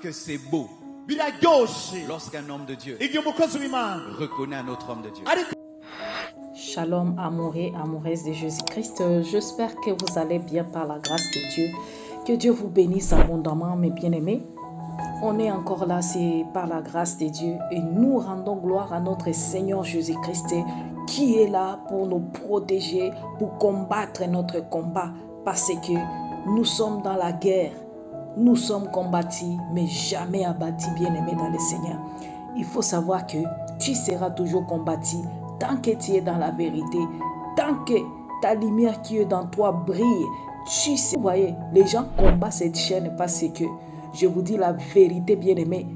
que c'est beau lorsqu'un homme de Dieu reconnaît un autre homme de Dieu. Shalom, amoureux et amoureuses de Jésus-Christ. J'espère que vous allez bien par la grâce de Dieu. Que Dieu vous bénisse abondamment, mes bien-aimés. On est encore là, c'est par la grâce de Dieu. Et nous rendons gloire à notre Seigneur Jésus-Christ qui est là pour nous protéger, pour combattre notre combat. Parce que nous sommes dans la guerre. Nous sommes combattus, mais jamais abattus, bien-aimés dans le Seigneur. Il faut savoir que tu seras toujours combattu tant que tu es dans la vérité, tant que ta lumière qui est dans toi brille. Tu sais, vous voyez, les gens combattent cette chaîne parce que, je vous dis la vérité, bien-aimés,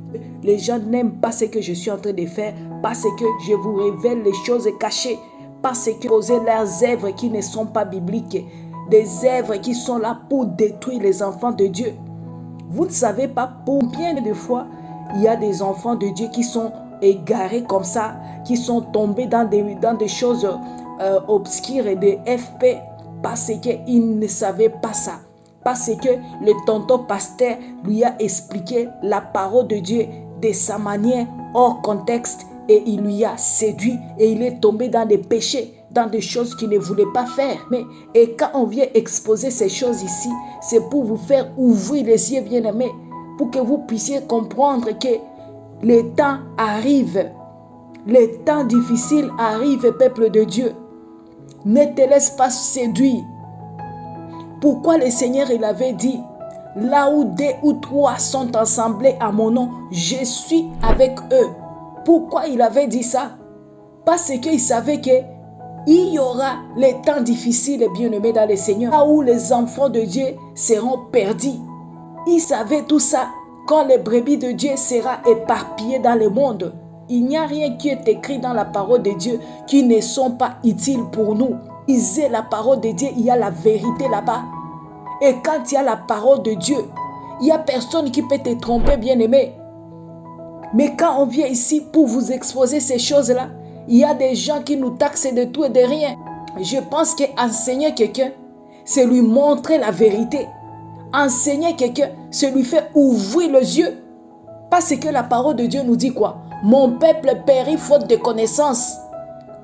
les gens n'aiment pas ce que je suis en train de faire parce que je vous révèle les choses cachées, parce que poser leurs œuvres qui ne sont pas bibliques, des œuvres qui sont là pour détruire les enfants de Dieu. Vous ne savez pas combien de fois il y a des enfants de Dieu qui sont égarés comme ça, qui sont tombés dans des choses obscures et des FP parce qu'ils ne savaient pas ça. Parce que le tonton pasteur lui a expliqué la parole de Dieu de sa manière hors contexte et il lui a séduit et il est tombé dans des péchés, dans des choses qu'il ne voulait pas faire. Et quand on vient exposer ces choses ici, c'est pour vous faire ouvrir les yeux, bien-aimés, pour que vous puissiez comprendre que les temps arrivent, les temps difficiles arrivent, peuple de Dieu. Ne te laisse pas séduire. Pourquoi le Seigneur il avait dit, là où 2 ou 3 sont assemblés à mon nom, je suis avec eux. Pourquoi il avait dit ça? Parce qu'il savait que il y aura les temps difficiles, bien-aimés dans le Seigneur, là où les enfants de Dieu seront perdus. Il savait tout ça quand les brebis de Dieu seront éparpillées dans le monde. Il n'y a rien qui est écrit dans la parole de Dieu qui ne sont pas utiles pour nous. Lisez la parole de Dieu, il y a la vérité là-bas. Et quand il y a la parole de Dieu, il n'y a personne qui peut te tromper, bien-aimé. Mais quand on vient ici pour vous exposer ces choses-là, il y a des gens qui nous taxent de tout et de rien. Je pense qu'enseigner quelqu'un, c'est lui montrer la vérité. Enseigner quelqu'un, c'est lui faire ouvrir les yeux. Parce que la parole de Dieu nous dit quoi? Mon peuple périt faute de connaissance.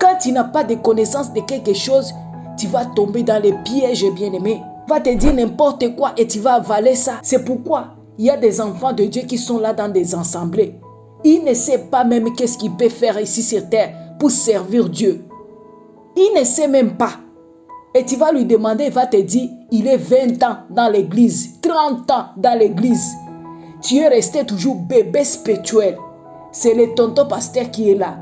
Quand tu n'as pas de connaissance de quelque chose, tu vas tomber dans les pièges, bien-aimé. Tu vas te dire n'importe quoi et tu vas avaler ça. C'est pourquoi il y a des enfants de Dieu qui sont là dans des assemblées. Ils ne savent pas même qu'est-ce qu'ils peuvent faire ici sur terre pour servir Dieu. Ils ne savent même pas. Et tu vas lui demander, il va te dire, il est 20 ans dans l'église, 30 ans dans l'église. Tu es resté toujours bébé spirituel. C'est le tonton pasteur qui est là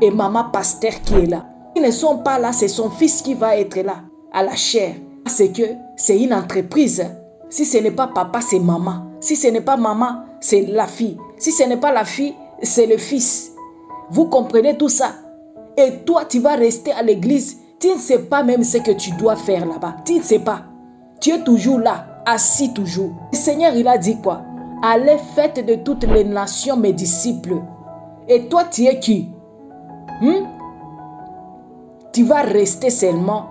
et maman pasteur qui est là. Ils ne sont pas là, c'est son fils qui va être là, à la chair. C'est que c'est une entreprise. Si ce n'est pas papa, c'est maman. Si ce n'est pas maman, c'est la fille. Si ce n'est pas la fille, c'est le fils. Vous comprenez tout ça? Et toi, tu vas rester à l'église. Tu ne sais pas même ce que tu dois faire là-bas. Tu ne sais pas. Tu es toujours là, assis toujours. Le Seigneur, il a dit quoi? Allez, faites de toutes les nations mes disciples. Et toi, tu es qui? Tu vas rester seulement,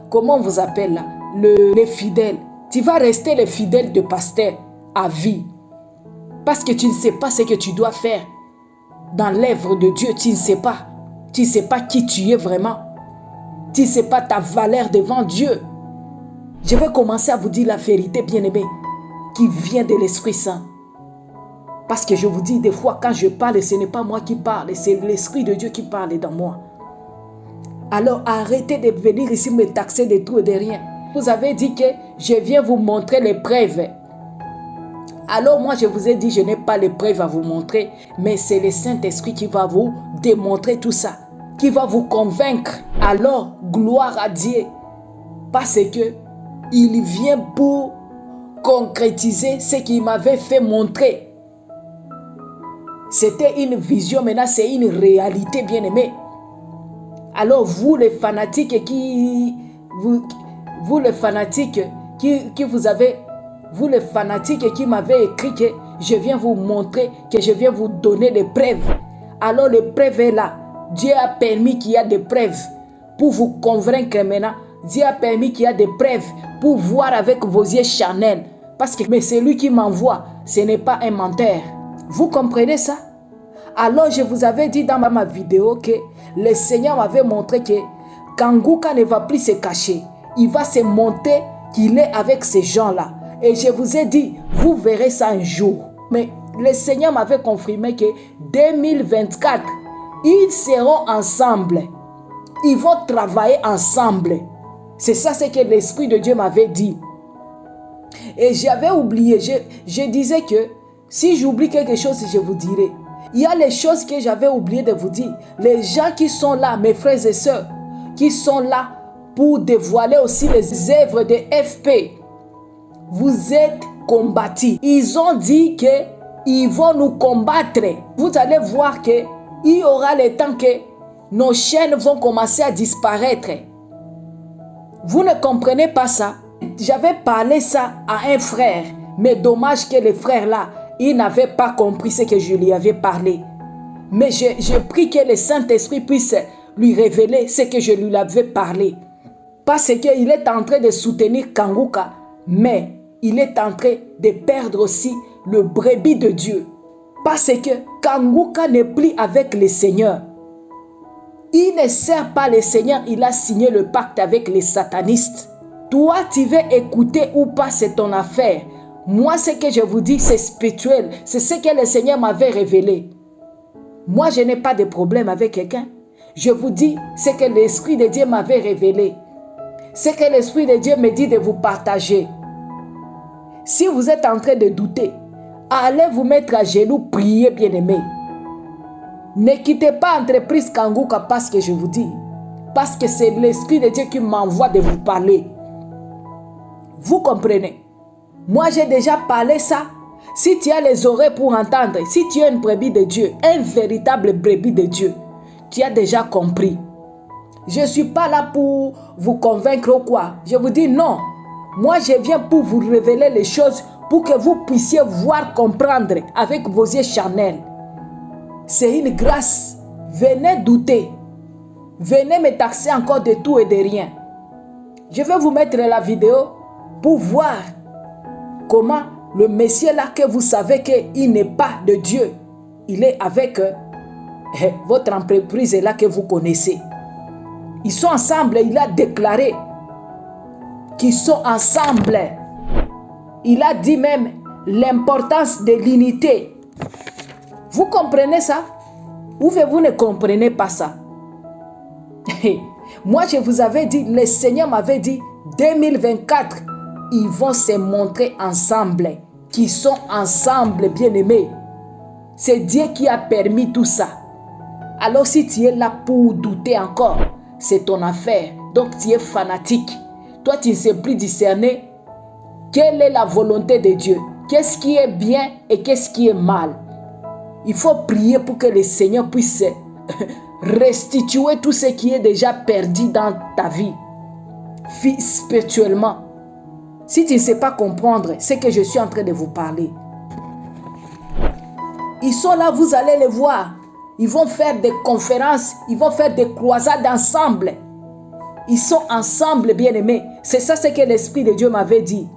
comment on vous appelle là? Les fidèles. Tu vas rester le fidèle de pasteur à vie. Parce que tu ne sais pas ce que tu dois faire. Dans l'œuvre de Dieu, tu ne sais pas. Tu ne sais pas qui tu es vraiment. Tu ne sais pas ta valeur devant Dieu. Je vais commencer à vous dire la vérité, bien-aimé, qui vient de l'Esprit Saint. Parce que je vous dis, des fois, quand je parle, ce n'est pas moi qui parle, c'est l'Esprit de Dieu qui parle dans moi. Alors, arrêtez de venir ici me taxer de tout et de rien. Vous avez dit que je viens vous montrer les preuves. Alors, moi, je vous ai dit, je n'ai pas les preuves à vous montrer, mais c'est le Saint-Esprit qui va vous démontrer tout ça, qui va vous convaincre. Alors, gloire à Dieu, parce que il vient pour concrétiser ce qu'il m'avait fait montrer. C'était une vision, maintenant c'est une réalité, bien-aimée. Alors vous les fanatiques vous les fanatiques qui m'avez écrit que je viens vous montrer, que je viens vous donner des preuves. Alors les preuves est là. Dieu a permis qu'il y a des preuves pour vous convaincre maintenant. Dieu a permis qu'il y a des preuves pour voir avec vos yeux charnels Parce que mais c'est lui qui m'envoie, ce n'est pas un menteur. Vous comprenez ça? Alors je vous avais dit dans ma vidéo que le Seigneur m'avait montré que Kanguka ne va plus se cacher. Il va se monter qu'il est avec ces gens-là. Et je vous ai dit, vous verrez ça un jour. Mais le Seigneur m'avait confirmé que 2024, ils seront ensemble. Ils vont travailler ensemble. C'est ça ce que l'Esprit de Dieu m'avait dit. Et j'avais oublié, je disais que si j'oublie quelque chose, je vous dirai. Il y a les choses que j'avais oublié de vous dire. Les gens qui sont là, mes frères et sœurs, qui sont là pour dévoiler aussi les œuvres de FP. Vous êtes combattus. Ils ont dit qu'ils vont nous combattre. Vous allez voir qu'il y aura le temps que nos chaînes vont commencer à disparaître. Vous ne comprenez pas ça? J'avais parlé ça à un frère. Mais dommage que le frère là, il n'avait pas compris ce que je lui avais parlé. Mais je prie que le Saint-Esprit puisse lui révéler ce que je lui avais parlé. Parce qu'il est en train de soutenir Kanguka, mais il est en train de perdre aussi le brebis de Dieu. Parce que Kanguka n'est plus avec le Seigneur. Il ne sert pas le Seigneur, il a signé le pacte avec les satanistes. Toi, tu veux écouter ou pas, c'est ton affaire. Moi, ce que je vous dis, c'est spirituel. C'est ce que le Seigneur m'avait révélé. Moi, je n'ai pas de problème avec quelqu'un. Je vous dis ce que l'Esprit de Dieu m'avait révélé. Ce que l'Esprit de Dieu me dit de vous partager. Si vous êtes en train de douter, allez vous mettre à genoux, priez, bien-aimés. Ne quittez pas Entreprise Kanguka parce que je vous dis. Parce que c'est l'Esprit de Dieu qui m'envoie de vous parler. Vous comprenez? Moi, j'ai déjà parlé ça. Si tu as les oreilles pour entendre, si tu es une brebis de Dieu, un véritable brebis de Dieu, tu as déjà compris. Je ne suis pas là pour vous convaincre ou quoi. Je vous dis non. Moi, je viens pour vous révéler les choses pour que vous puissiez voir, comprendre avec vos yeux charnels. C'est une grâce. Venez douter. Venez me taxer encore de tout et de rien. Je vais vous mettre la vidéo pour voir comment le Messie là que vous savez qu'il n'est pas de Dieu. Il est avec votre entreprise là que vous connaissez. Ils sont ensemble. Il a déclaré qu'ils sont ensemble. Il a dit même l'importance de l'unité. Vous comprenez ça? Ou vous ne comprenez pas ça? Moi, je vous avais dit, le Seigneur m'avait dit, 2024, ils vont se montrer ensemble. Qu'ils sont ensemble, bien-aimés. C'est Dieu qui a permis tout ça. Alors si tu es là pour douter encore, c'est ton affaire. Donc tu es fanatique. Toi, tu ne sais plus discerner quelle est la volonté de Dieu. Qu'est-ce qui est bien et qu'est-ce qui est mal. Il faut prier pour que le Seigneur puisse restituer tout ce qui est déjà perdu dans ta vie, spirituellement. Si tu ne sais pas comprendre ce que je suis en train de vous parler, ils sont là, vous allez les voir. Ils vont faire des conférences, ils vont faire des croisades ensemble. Ils sont ensemble, bien-aimés. C'est ça ce que l'Esprit de Dieu m'avait dit.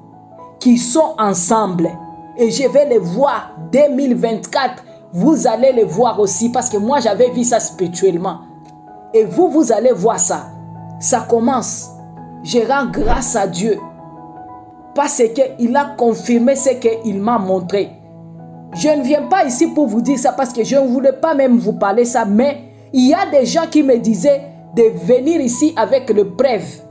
Qu'ils sont ensemble. Et je vais les voir 2024. Vous allez les voir aussi parce que moi j'avais vu ça spirituellement. Et vous allez voir ça. Ça commence. Je rends grâce à Dieu. Parce qu'il a confirmé ce qu'il m'a montré. Je ne viens pas ici pour vous dire ça parce que je ne voulais pas même vous parler ça. Mais il y a des gens qui me disaient de venir ici avec le preuve.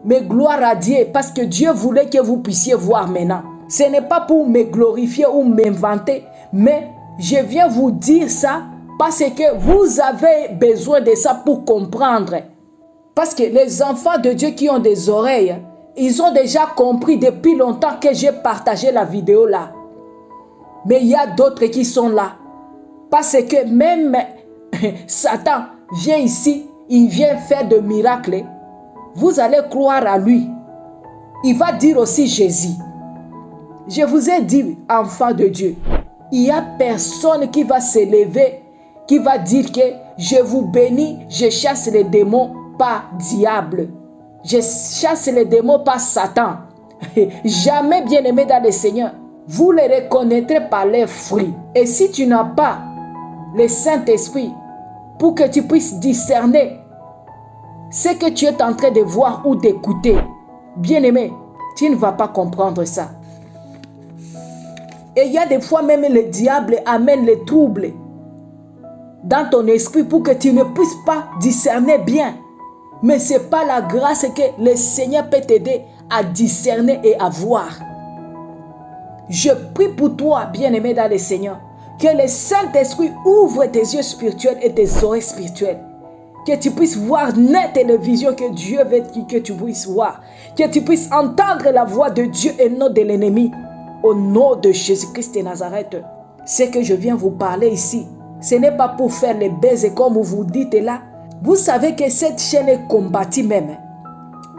Mais gloire à Dieu parce que Dieu voulait que vous puissiez voir maintenant. Ce n'est pas pour me glorifier ou m'inventer. Mais je viens vous dire ça parce que vous avez besoin de ça pour comprendre. Parce que les enfants de Dieu qui ont des oreilles, ils ont déjà compris depuis longtemps que j'ai partagé la vidéo là. Mais il y a d'autres qui sont là. Parce que même Satan vient ici, il vient faire des miracles. Vous allez croire à lui. Il va dire aussi Jésus. Je vous ai dit, enfants de Dieu, il n'y a personne qui va se lever, qui va dire que je vous bénis, je chasse les démons par diable. Je chasse les démons par Satan. Jamais, bien-aimé dans le Seigneur, vous les reconnaîtrez par leurs fruits. Et si tu n'as pas le Saint-Esprit pour que tu puisses discerner ce que tu es en train de voir ou d'écouter, bien-aimé, tu ne vas pas comprendre ça. Et il y a des fois même le diable amène les troubles dans ton esprit pour que tu ne puisses pas discerner bien. Mais ce n'est pas la grâce que le Seigneur peut t'aider à discerner et à voir. Je prie pour toi, bien-aimé dans le Seigneur, que le Saint-Esprit ouvre tes yeux spirituels et tes oreilles spirituelles. Que tu puisses voir net les visions que Dieu veut que tu puisses voir. Que tu puisses entendre la voix de Dieu et non de l'ennemi. Au nom de Jésus-Christ de Nazareth. Ce que je viens vous parler ici, ce n'est pas pour faire les baises comme vous dites là. Vous savez que cette chaîne est combattue même.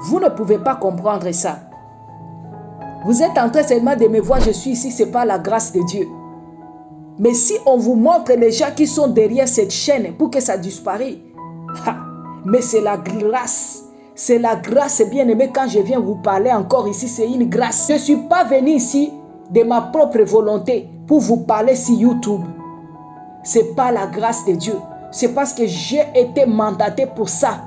Vous ne pouvez pas comprendre ça. Vous êtes en train seulement de me voir, je suis ici, ce n'est pas la grâce de Dieu. Mais si on vous montre les gens qui sont derrière cette chaîne pour que ça disparaisse, mais c'est la grâce. C'est la grâce, bien-aimé, quand je viens vous parler encore ici, c'est une grâce. Je ne suis pas venu ici de ma propre volonté pour vous parler sur YouTube. Ce n'est pas la grâce de Dieu. C'est parce que j'ai été mandaté pour ça.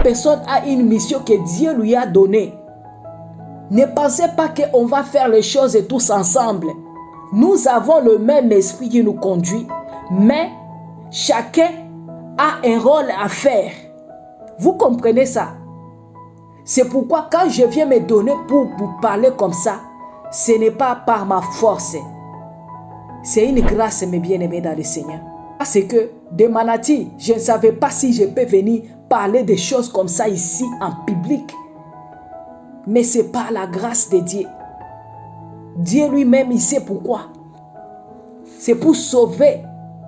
Personne a une mission que Dieu lui a donnée. Ne pensez pas qu'on va faire les choses tous ensemble. Nous avons le même esprit qui nous conduit, mais chacun a un rôle à faire. Vous comprenez ça? C'est pourquoi quand je viens me donner pour vous parler comme ça, ce n'est pas par ma force. C'est une grâce, mes bien-aimés dans le Seigneur. Parce que de ma nature, je ne savais pas si je peux venir parler des choses comme ça ici en public. Mais c'est par la grâce de Dieu. Dieu lui-même, il sait pourquoi. C'est pour sauver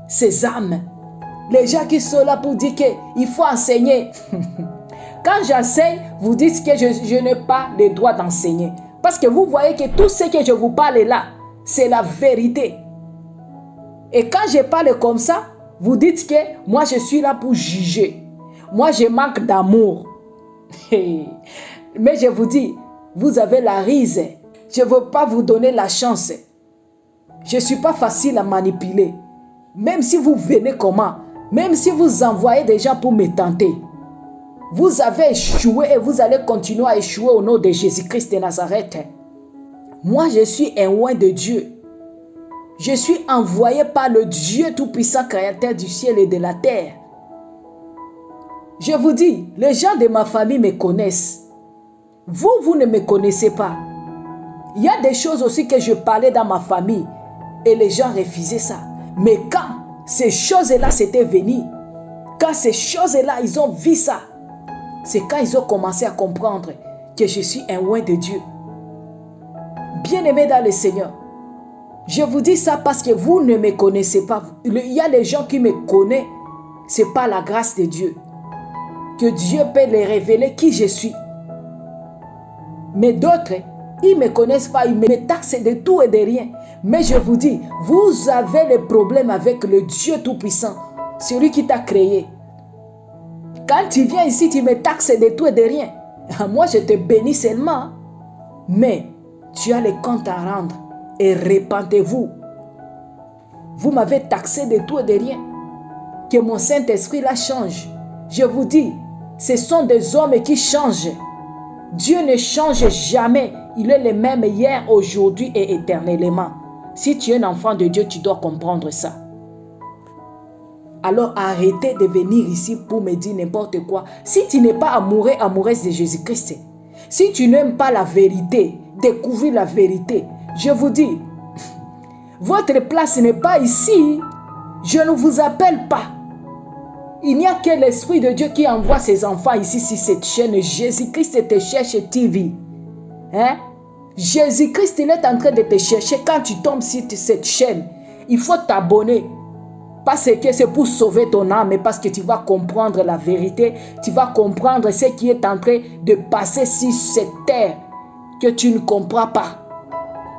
ses âmes. Les gens qui sont là pour dire qu'il faut enseigner. Quand j'enseigne, vous dites que je n'ai pas le droit d'enseigner. Parce que vous voyez que tout ce que je vous parle là, c'est la vérité. Et quand je parle comme ça, vous dites que moi je suis là pour juger. Moi je manque d'amour. Mais je vous dis, vous avez la rise. Je ne veux pas vous donner la chance. Je ne suis pas facile à manipuler. Même si vous venez comment, même si vous envoyez des gens pour me tenter, vous avez échoué et vous allez continuer à échouer au nom de Jésus-Christ de Nazareth. Moi, je suis un oint de Dieu. Je suis envoyé par le Dieu Tout-Puissant, Créateur du ciel et de la terre. Je vous dis, les gens de ma famille me connaissent. Vous ne me connaissez pas. Il y a des choses aussi que je parlais dans ma famille et les gens refusaient ça. Mais quand ces choses-là s'étaient venues, quand ces choses-là, ils ont vu ça, c'est quand ils ont commencé à comprendre que je suis un oint de Dieu. Bien-aimé dans le Seigneur, je vous dis ça parce que vous ne me connaissez pas. Il y a des gens qui me connaissent, ce n'est pas la grâce de Dieu. Que Dieu peut les révéler qui je suis. Mais d'autres, ils ne me connaissent pas, ils me taxent de tout et de rien. Mais je vous dis, vous avez le problème avec le Dieu Tout-Puissant, celui qui t'a créé. Quand tu viens ici, tu me taxes de tout et de rien. Moi, je te bénis seulement. Mais tu as le compte à rendre. Et repentez-vous. Vous m'avez taxé de tout et de rien. Que mon Saint-Esprit la change. Je vous dis, ce sont des hommes qui changent. Dieu ne change jamais. Il est le même hier, aujourd'hui et éternellement. Si tu es un enfant de Dieu, tu dois comprendre ça. Alors arrêtez de venir ici pour me dire n'importe quoi. Si tu n'es pas amoureux, amoureuse de Jésus-Christ, si tu n'aimes pas la vérité, découvrir la vérité, je vous dis, votre place n'est pas ici. Je ne vous appelle pas. Il n'y a que l'Esprit de Dieu qui envoie ses enfants ici sur cette chaîne. Jésus-Christ te cherche TV. Hein? Jésus-Christ, il est en train de te chercher. Quand tu tombes sur cette chaîne, il faut t'abonner. Parce que c'est pour sauver ton âme, mais parce que tu vas comprendre la vérité. Tu vas comprendre ce qui est en train de passer sur cette terre que tu ne comprends pas.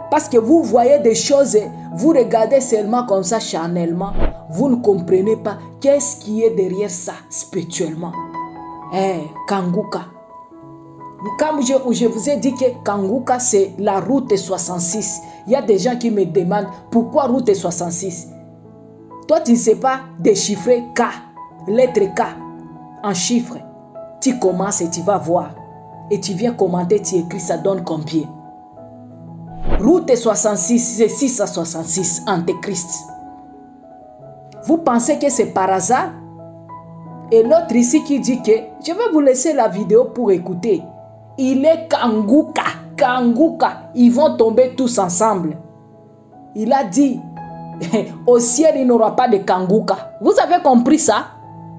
Parce que vous voyez des choses, vous regardez seulement comme ça charnellement. Vous ne comprenez pas qu'est-ce qui est derrière ça spirituellement. Kanguka. Comme je vous ai dit que Kanguka, c'est la route 66. Il y a des gens qui me demandent pourquoi route 66. Toi, tu ne sais pas déchiffrer K, lettre K, en chiffres. Tu commences et tu vas voir. Et tu viens commenter, tu écris, ça donne combien? Route 66, c'est 666, Antéchrist. Vous pensez que c'est par hasard? Et l'autre ici qui dit que, je vais vous laisser la vidéo pour écouter. Il est Kanguka, Kanguka, ils vont tomber tous ensemble. Il a dit, au ciel il n'y aura pas de Kanguka. Vous avez compris ça?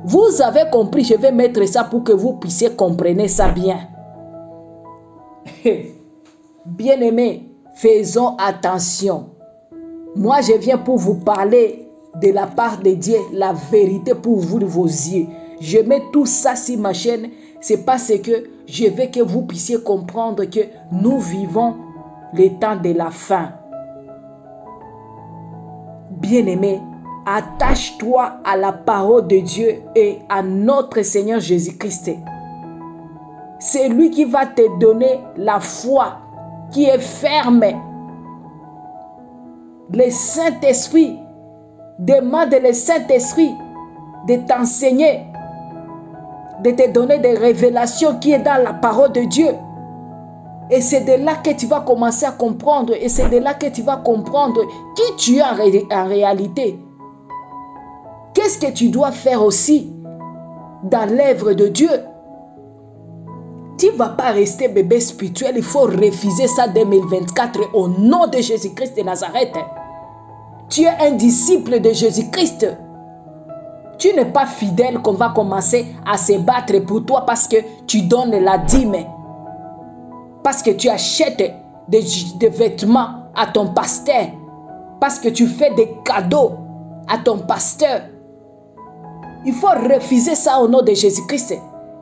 Vous avez compris, je vais mettre ça pour que vous puissiez comprendre ça bien. Bien-aimés, faisons attention. Moi, je viens pour vous parler de la part de Dieu, la vérité pour vous de vos yeux. Je mets tout ça sur ma chaîne, c'est parce que je veux que vous puissiez comprendre que nous vivons les temps de la fin. Bien-aimé, attache-toi à la parole de Dieu et à notre Seigneur Jésus-Christ. C'est lui qui va te donner la foi qui est ferme. Le Saint-Esprit, demande le Saint-Esprit de t'enseigner, de te donner des révélations qui est dans la parole de Dieu. Et c'est de là que tu vas commencer à comprendre. Et c'est de là que tu vas comprendre qui tu es en réalité. Qu'est-ce que tu dois faire aussi dans l'œuvre de Dieu? Tu ne vas pas rester bébé spirituel. Il faut refuser ça 2024 au nom de Jésus-Christ de Nazareth. Tu es un disciple de Jésus-Christ. Tu n'es pas fidèle qu'on va commencer à se battre pour toi parce que tu donnes la dîme. Parce que tu achètes des vêtements à ton pasteur. Parce que tu fais des cadeaux à ton pasteur. Il faut refuser ça au nom de Jésus-Christ.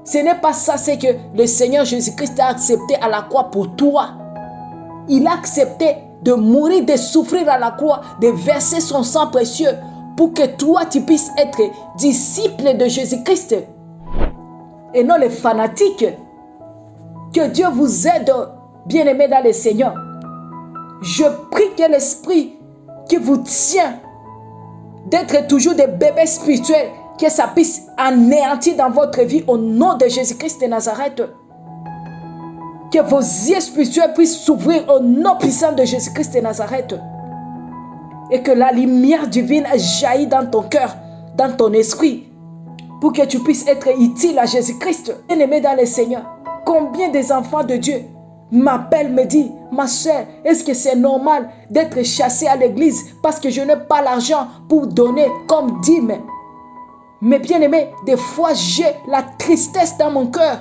Ce n'est pas ça, c'est que le Seigneur Jésus-Christ a accepté à la croix pour toi. Il a accepté de mourir, de souffrir à la croix, de verser son sang précieux pour que toi, tu puisses être disciple de Jésus-Christ. Et non les fanatiques. Que Dieu vous aide, bien-aimés dans le Seigneur. Je prie que l'esprit qui vous tient d'être toujours des bébés spirituels, que ça puisse anéantir dans votre vie au nom de Jésus-Christ de Nazareth. Que vos yeux spirituels puissent s'ouvrir au nom puissant de Jésus-Christ de Nazareth. Et que la lumière divine jaillit dans ton cœur, dans ton esprit, pour que tu puisses être utile à Jésus-Christ. Bien-aimé dans le Seigneur, combien des enfants de Dieu m'appellent, me disent, ma soeur, est-ce que c'est normal d'être chassé à l'église parce que je n'ai pas l'argent pour donner comme dîme? Mais bien aimé, des fois j'ai la tristesse dans mon cœur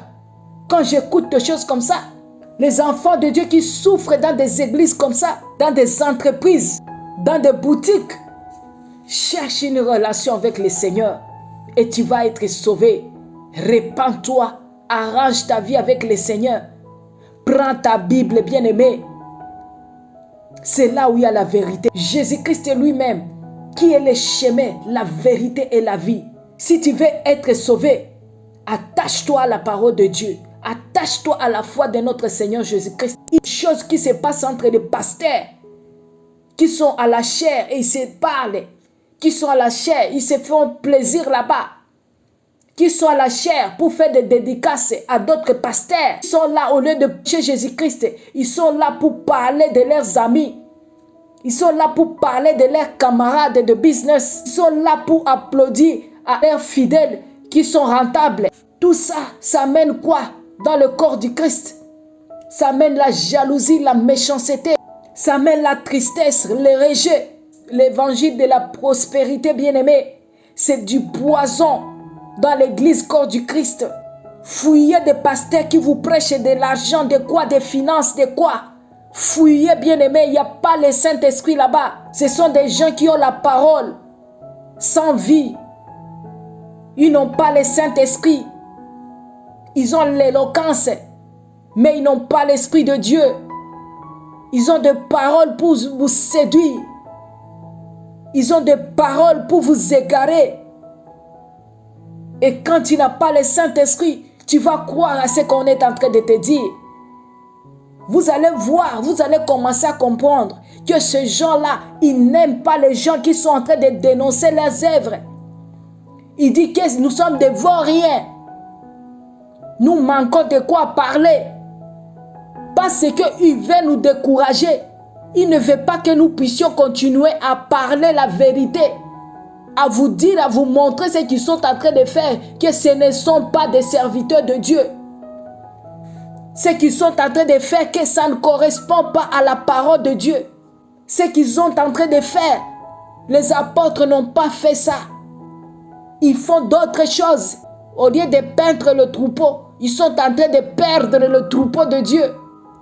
quand j'écoute des choses comme ça. Les enfants de Dieu qui souffrent dans des églises comme ça, dans des entreprises, dans des boutiques. Cherche une relation avec le Seigneur et tu vas être sauvé. Répands-toi, arrange ta vie avec le Seigneur. Prends ta Bible, bien-aimé. C'est là où il y a la vérité. Jésus-Christ lui-même, qui est le chemin, la vérité et la vie. Si tu veux être sauvé, attache-toi à la parole de Dieu. Attache-toi à la foi de notre Seigneur Jésus-Christ. Une chose qui se passe entre les pasteurs qui sont à la chair et ils se parlent. Qui sont à la chair, ils se font plaisir là-bas. Qui sont à la chair pour faire des dédicaces à d'autres pasteurs. Ils sont là au lieu de chez Jésus-Christ. Ils sont là pour parler de leurs amis. Ils sont là pour parler de leurs camarades de business. Ils sont là pour applaudir à leurs fidèles qui sont rentables. Tout ça, ça mène quoi dans le corps du Christ? Ça mène la jalousie, la méchanceté. Ça mène la tristesse, le rejet. L'évangile de la prospérité, bien-aimé, c'est du poison dans l'église corps du Christ. Fouillez des pasteurs qui vous prêchent de l'argent, de quoi, des finances, de quoi. Fouillez, bien-aimé, il n'y a pas le Saint-Esprit là-bas. Ce sont des gens qui ont la parole sans vie. Ils n'ont pas le Saint-Esprit. Ils ont l'éloquence, mais ils n'ont pas l'Esprit de Dieu. Ils ont des paroles pour vous séduire. Ils ont des paroles pour vous égarer. Et quand tu n'as pas le Saint-Esprit, Tu vas croire à ce qu'on est en train de te dire. Vous allez voir, vous allez commencer à comprendre que ces gens-là, ils n'aiment pas les gens qui sont en train de dénoncer leurs œuvres. Il dit que nous sommes des vauriens. Nous manquons de quoi parler. Parce qu'il veut nous décourager. Il ne veut pas que nous puissions continuer à parler la vérité. À vous dire, à vous montrer ce qu'ils sont en train de faire. Que ce ne sont pas des serviteurs de Dieu. Ce qu'ils sont en train de faire, que ça ne correspond pas à la parole de Dieu. Ce qu'ils sont en train de faire, les apôtres n'ont pas fait ça. Ils font d'autres choses. Au lieu de peindre le troupeau, ils sont en train de perdre le troupeau de Dieu.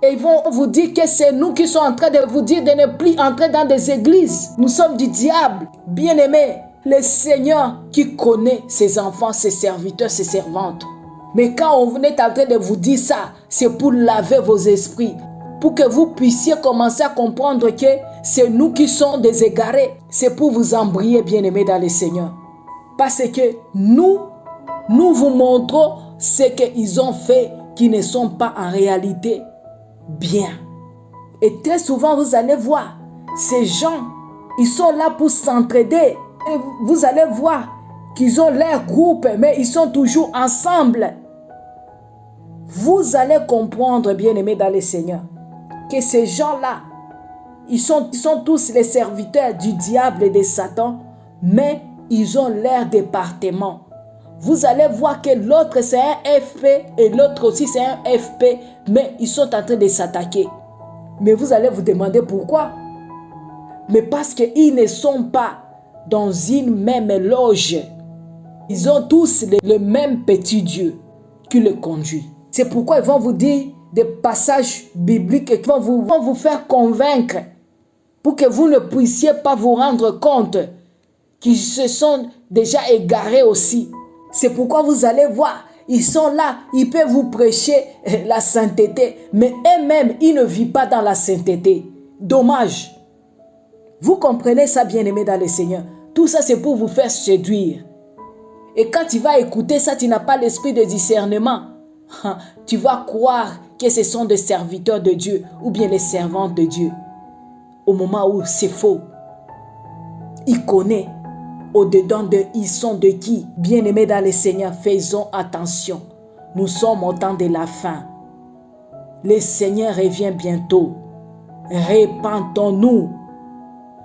Et ils vont vous dire que c'est nous qui sommes en train de vous dire de ne plus entrer dans des églises. Nous sommes du diable. Bien-aimés, le Seigneur qui connaît ses enfants, ses serviteurs, ses servantes. Mais quand on est en train de vous dire ça, c'est pour laver vos esprits. Pour que vous puissiez commencer à comprendre que c'est nous qui sommes des égarés. C'est pour vous embrayer, bien-aimés dans le Seigneur. Parce que nous vous montrons ce qu'ils ont fait qui ne sont pas en réalité bien. Et très souvent, vous allez voir, ces gens, ils sont là pour s'entraider. Et vous allez voir qu'ils ont leur groupe, mais ils sont toujours ensemble. Vous allez comprendre, bien-aimés dans le Seigneur, que ces gens-là, ils sont tous les serviteurs du diable et de Satan, mais ils ont leur département. Vous allez voir que l'autre c'est un FP et l'autre aussi c'est un FP, mais ils sont en train de s'attaquer. Mais vous allez vous demander pourquoi. Mais parce qu'ils ne sont pas dans une même loge. Ils ont tous le même petit Dieu qui le conduit. C'est pourquoi ils vont vous dire des passages bibliques qui vont vous faire convaincre pour que vous ne puissiez pas vous rendre compte qu'ils se sont déjà égarés aussi. C'est pourquoi vous allez voir, ils sont là, ils peuvent vous prêcher la sainteté, mais eux-mêmes, ils ne vivent pas dans la sainteté. Dommage. Vous comprenez ça, bien-aimés dans le Seigneur. Tout ça, c'est pour vous faire séduire. Et quand tu vas écouter ça, tu n'as pas l'esprit de discernement. Tu vas croire que ce sont des serviteurs de Dieu ou bien les servantes de Dieu. Au moment où c'est faux. Il connaît. Au-dedans d'eux, ils sont de qui? Bien-aimés dans le Seigneur, faisons attention. Nous sommes au temps de la fin. Le Seigneur revient bientôt. Répentons-nous.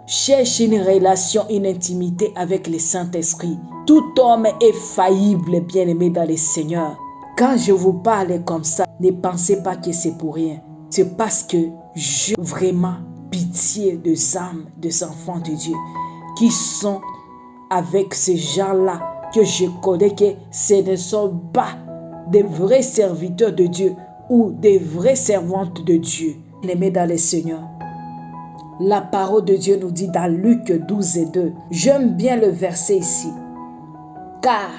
Cherche une relation, une intimité avec le Saint-Esprit. Tout homme est faillible, bien-aimé dans le Seigneur. Quand je vous parle comme ça, ne pensez pas que c'est pour rien. C'est parce que j'ai vraiment pitié des âmes, des enfants de Dieu qui sont avec ces gens-là que je connais que ce ne sont pas des vrais serviteurs de Dieu ou des vraies servantes de Dieu. Aimés dans le Seigneur. La parole de Dieu nous dit dans Luc 12 et 2. J'aime bien le verset ici. Car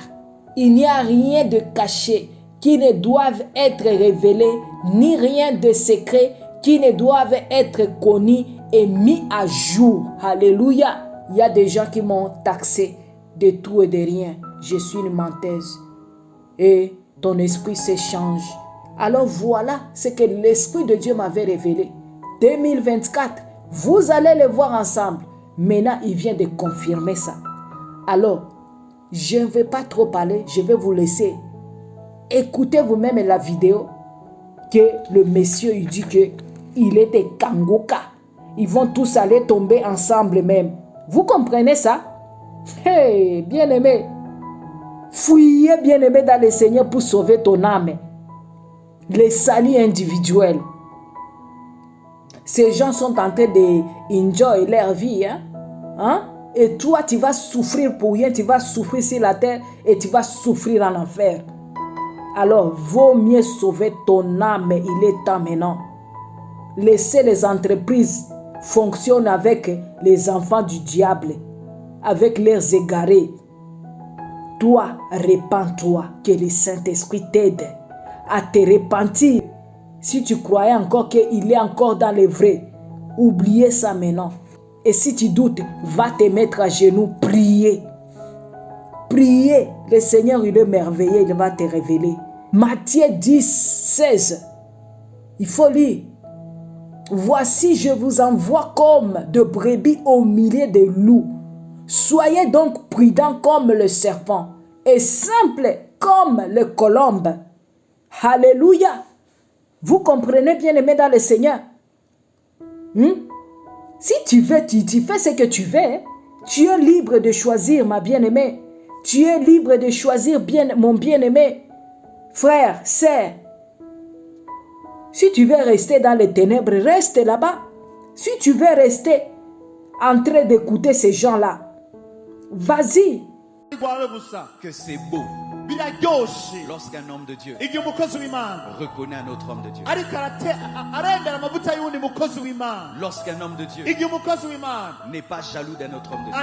il n'y a rien de caché qui ne doive être révélé, ni rien de secret qui ne doive être connu et mis à jour. Alléluia. Il y a des gens qui m'ont taxé de tout et de rien. Je suis une menteuse. Et ton esprit s'échange. Alors voilà ce que l'Esprit de Dieu m'avait révélé. 2024, vous allez le voir ensemble. Maintenant, il vient de confirmer ça. Alors, je ne vais pas trop parler. Je vais vous laisser. Écoutez vous-même la vidéo que le monsieur il dit qu'il est des Kangoka. Ils vont tous aller tomber ensemble même. Vous comprenez ça? Hey, bien-aimé. Fouillez, bien-aimé, dans le Seigneur pour sauver ton âme. Les saluts individuels. Ces gens sont en train de enjoy leur vie. Hein? Et toi, tu vas souffrir pour rien. Tu vas souffrir sur la terre et tu vas souffrir en enfer. Alors, vaut mieux sauver ton âme. Il est temps maintenant. Laissez les entreprises fonctionnent avec les enfants du diable, avec leurs égarés. Toi, répands-toi, que le Saint-Esprit t'aide à te repentir. Si tu croyais encore qu'il est encore dans le vrai, oubliez ça maintenant. Et si tu doutes, va te mettre à genoux, prier. Prier, le Seigneur il est merveilleux, il va te révéler. Matthieu 10, 16. Il faut lire. Voici, je vous envoie comme de brebis au milieu des loups. Soyez donc prudents comme le serpent et simples comme le colombe. Alléluia. Vous comprenez, bien-aimés dans le Seigneur? Si tu veux, tu fais ce que tu veux. Hein? Tu es libre de choisir, ma bien-aimée. Tu es libre de choisir, mon bien-aimé. Frère, sœur. Si tu veux rester dans les ténèbres, reste là-bas. Si tu veux rester en train d'écouter ces gens-là, vas-y. Que c'est beau lorsqu'un homme de Dieu reconnaît un autre homme de Dieu. Lorsqu'un homme de Dieu n'est pas jaloux d'un autre homme de Dieu.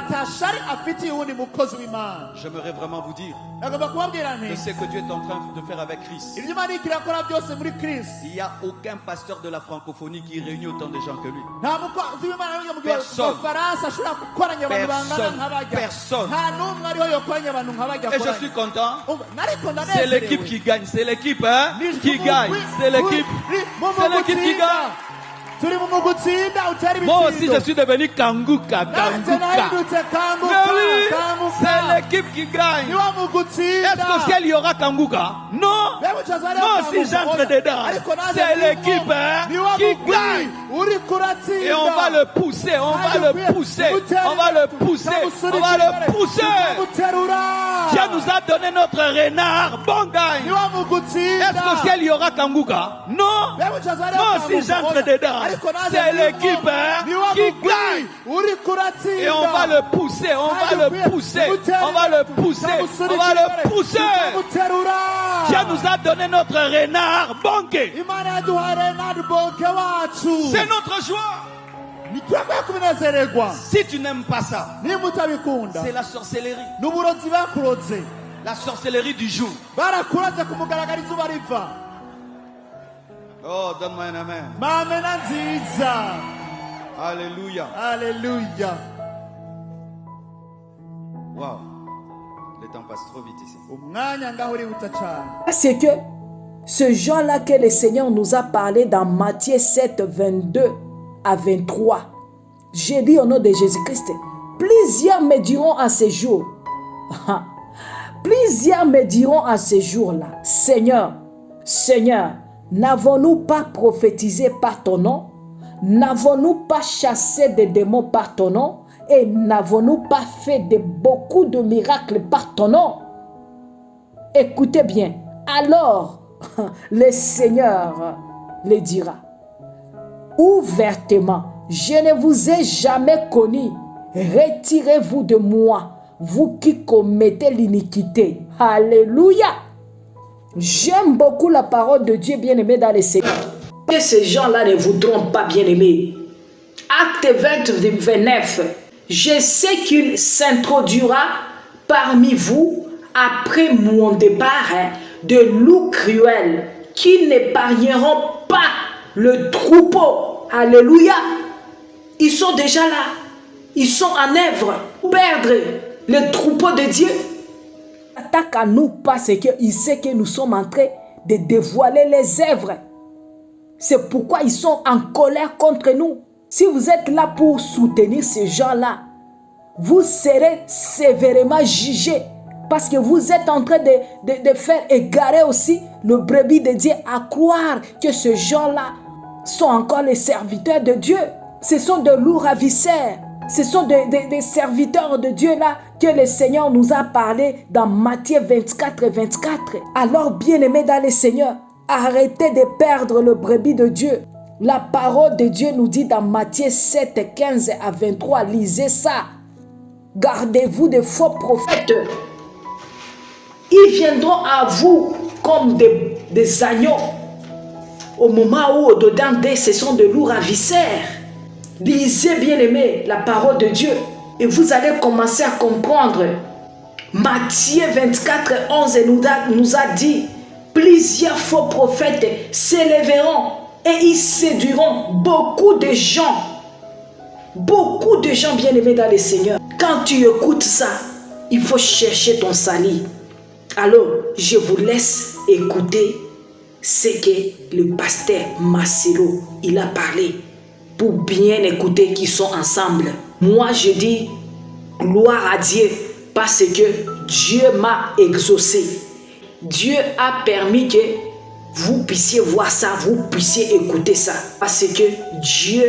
J'aimerais vraiment vous dire que ce que Dieu est en train de faire avec Christ. Il n'y a aucun pasteur de la francophonie qui réunit autant de gens que lui. Personne. Et je suis content. C'est l'équipe qui gagne. C'est l'équipe qui gagne. C'est l'équipe. C'est l'équipe qui gagne. Moi aussi je suis devenu Kanguka. Mais oui, c'est l'équipe qui gagne. Est-ce qu'au ciel il y aura Kanguka? Non. Non, si j'entre dedans, c'est l'équipe qui gagne. Et on va le pousser, on va le pousser, on va le pousser, on va le pousser. Dieu nous a donné notre renard, bon gagne. Est-ce qu'au ciel il y aura Kanguka? Non. Non, si j'entre dedans, c'est l'équipe qui gagne. Et on va le pousser, on va le pousser, on va le pousser, on va le pousser. Dieu nous a donné notre renard bonké. C'est notre joie. Si tu n'aimes pas ça, c'est la sorcellerie. La sorcellerie du jour. Oh, donne-moi un amen. Alléluia. Alléluia. Wow. Le temps passe trop vite ici. C'est que ce genre-là que le Seigneur nous a parlé dans Matthieu 7, 22 à 23. J'ai dit au nom de Jésus-Christ, plusieurs me diront à ces jours, plusieurs me diront à ces jours-là, Seigneur, Seigneur, n'avons-nous pas prophétisé par ton nom? N'avons-nous pas chassé des démons par ton nom? Et n'avons-nous pas fait beaucoup de miracles par ton nom? Écoutez bien. Alors, le Seigneur le dira ouvertement, je ne vous ai jamais connu. Retirez-vous de moi, vous qui commettez l'iniquité. Alléluia. J'aime beaucoup la parole de Dieu, bien-aimé dans les Seigneur. Que ces gens-là ne vous trompent pas, bien-aimés. Acte 20, 29. Je sais qu'il s'introduira parmi vous, après mon départ, de loups cruels qui n'épargneront pas le troupeau. Alléluia. Ils sont déjà là. Ils sont en œuvre pour perdre le troupeau de Dieu. Attaque à nous parce qu'il sait que nous sommes en train de dévoiler les œuvres. C'est pourquoi ils sont en colère contre nous. Si vous êtes là pour soutenir ces gens-là, vous serez sévèrement jugés. Parce que vous êtes en train de faire égarer aussi le brebis de Dieu à croire que ces gens-là sont encore les serviteurs de Dieu. Ce sont de loups ravisseurs. Ce sont des serviteurs de Dieu là que le Seigneur nous a parlé dans Matthieu 24 et 24. Alors bien-aimés dans le Seigneur, arrêtez de perdre le brebis de Dieu. La parole de Dieu nous dit dans Matthieu 7, 15 à 23, lisez ça. Gardez-vous des faux prophètes. Ils viendront à vous comme des agneaux. Au moment où au-dedans d'eux, ce sont de loups ravisseurs. Lisez bien aimé la parole de Dieu et vous allez commencer à comprendre. Matthieu 24, 11 nous a dit, plusieurs faux prophètes s'élèveront et ils séduiront beaucoup de gens. Beaucoup de gens bien aimés dans le Seigneur. Quand tu écoutes ça, il faut chercher ton salut. Alors, je vous laisse écouter ce que le pasteur Marcelo il a parlé pour bien écouter qu'ils sont ensemble. Moi, je dis gloire à Dieu parce que Dieu m'a exaucé. Dieu a permis que vous puissiez voir ça, vous puissiez écouter ça. Parce que Dieu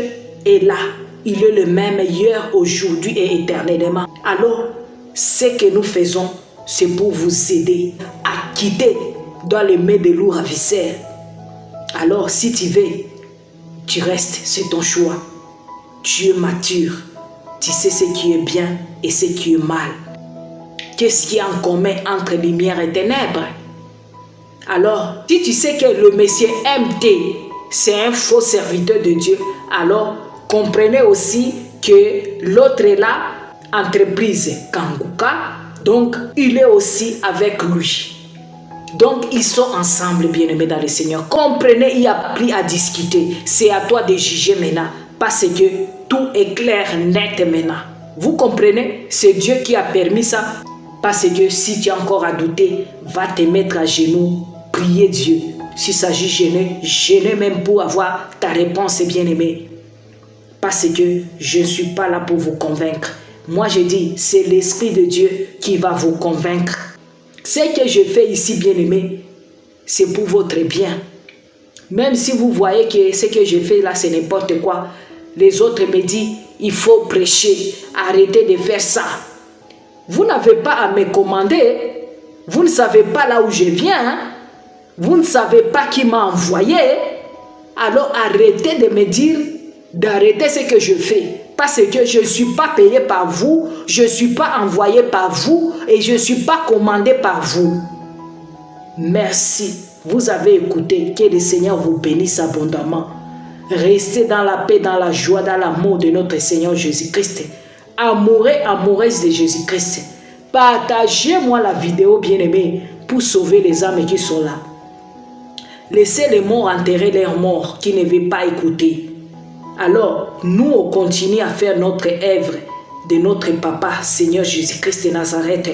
est là. Il est le même hier, aujourd'hui et éternellement. Alors, ce que nous faisons, c'est pour vous aider à quitter dans les mains des loups ravisseurs. Alors, si tu veux, tu restes, c'est ton choix. Tu es mature. Tu sais ce qui est bien et ce qui est mal. Qu'est-ce qu'il y a en commun entre lumière et ténèbres? Alors, si tu sais que le Messie MT, c'est un faux serviteur de Dieu, alors comprenez aussi que l'autre est là, entreprise Kanguka, donc il est aussi avec lui. Donc ils sont ensemble, bien-aimés dans le Seigneur. Comprenez, il n'y a plus à discuter. C'est à toi de juger maintenant, parce que tout est clair, net maintenant. Vous comprenez? C'est Dieu qui a permis ça. Parce que si tu as encore à douter, va te mettre à genoux, prier Dieu. S'il s'agit de gêner même pour avoir ta réponse, bien-aimé. Parce que je ne suis pas là pour vous convaincre. Moi, je dis, c'est l'Esprit de Dieu qui va vous convaincre. Ce que je fais ici, bien-aimé, c'est pour votre bien. Même si vous voyez que ce que je fais là, c'est n'importe quoi, les autres me disent, il faut prêcher, arrêtez de faire ça. Vous n'avez pas à me commander. Vous ne savez pas là où je viens. Vous ne savez pas qui m'a envoyé. Alors arrêtez de me dire d'arrêter ce que je fais. Parce que je ne suis pas payé par vous. Je ne suis pas envoyé par vous. Et je ne suis pas commandé par vous. Merci. Vous avez écouté. Que le Seigneur vous bénisse abondamment. Restez dans la paix, dans la joie, dans l'amour de notre Seigneur Jésus-Christ. Amoureux, amoureuse de Jésus-Christ. Partagez-moi la vidéo, bien-aimée, pour sauver les âmes qui sont là. Laissez les morts enterrer leurs morts qui ne veulent pas écouter. Alors, nous, on continue à faire notre œuvre de notre Papa, Seigneur Jésus-Christ de Nazareth,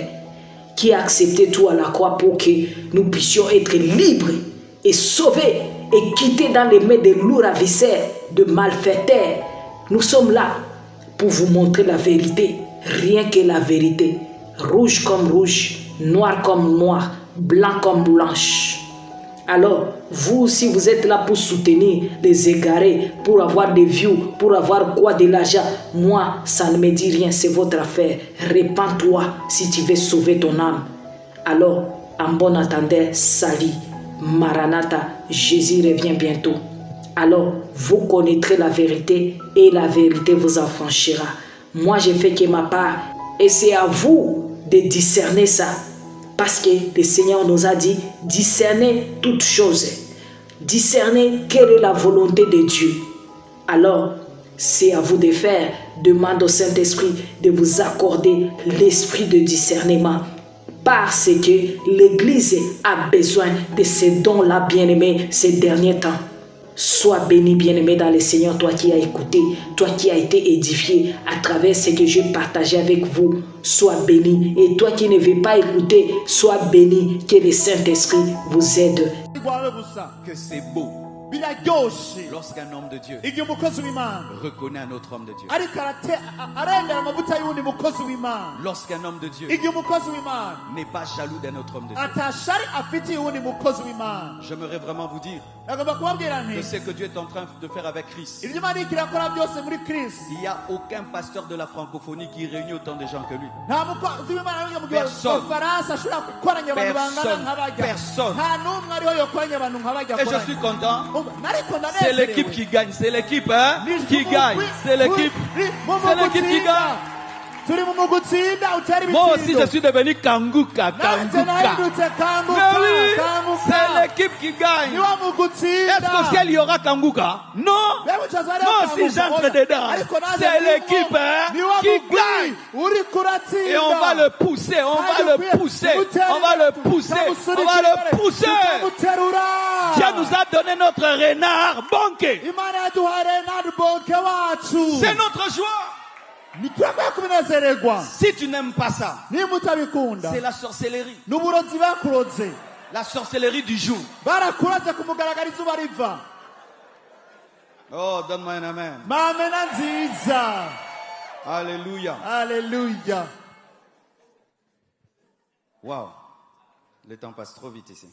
qui a accepté tout à la croix pour que nous puissions être libres et sauvés et quitter dans les mains des loups ravisseurs, de malfaiteurs. Nous sommes là pour vous montrer la vérité, rien que la vérité. Rouge comme rouge, noir comme noir, blanc comme blanche. Alors, vous, si vous êtes là pour soutenir les égarés, pour avoir des views, pour avoir quoi de l'argent, moi, ça ne me dit rien, c'est votre affaire. Répands-toi si tu veux sauver ton âme. Alors, en bon attendant, salut, Maranatha, Jésus revient bientôt. Alors, vous connaîtrez la vérité et la vérité vous affranchira. Moi, j'ai fait que ma part et c'est à vous de discerner ça. Parce que le Seigneur nous a dit, discerner toutes choses. Discerner quelle est la volonté de Dieu. Alors, c'est à vous de faire. Demande au Saint-Esprit de vous accorder l'esprit de discernement. Parce que l'Église a besoin de ces dons-là, bien-aimés, ces derniers temps. Sois béni, bien-aimé dans le Seigneur, toi qui as écouté, toi qui as été édifié à travers ce que j'ai partagé avec vous. Sois béni. Et toi qui ne veux pas écouter, sois béni. Que le Saint-Esprit vous aide. Que c'est beau lorsqu'un homme de Dieu reconnaît un autre homme de Dieu. Lorsqu'un homme de Dieu n'est pas jaloux d'un autre homme de Dieu. J'aimerais vraiment vous dire que ce que Dieu est en train de faire avec Christ. Il n'y a aucun pasteur de la francophonie qui réunit autant de gens que lui. Personne. Et je suis content. C'est l'équipe qui gagne. C'est l'équipe qui gagne. C'est l'équipe qui gagne. Moi aussi je suis devenu Kanguka. Mais oui, c'est l'équipe qui gagne. Est-ce qu'au ciel il y aura Kanguka? Non. Moi aussi j'entre dedans. C'est l'équipe qui gagne. Et on va le pousser, on va le pousser, on va le pousser, on va le pousser. Dieu nous a donné notre renard Bonke. C'est notre joie. Si tu n'aimes pas ça, c'est la sorcellerie. La sorcellerie du jour. Oh, donne-moi un amen. Alléluia. Alléluia. Wow. Le temps passe trop vite ici.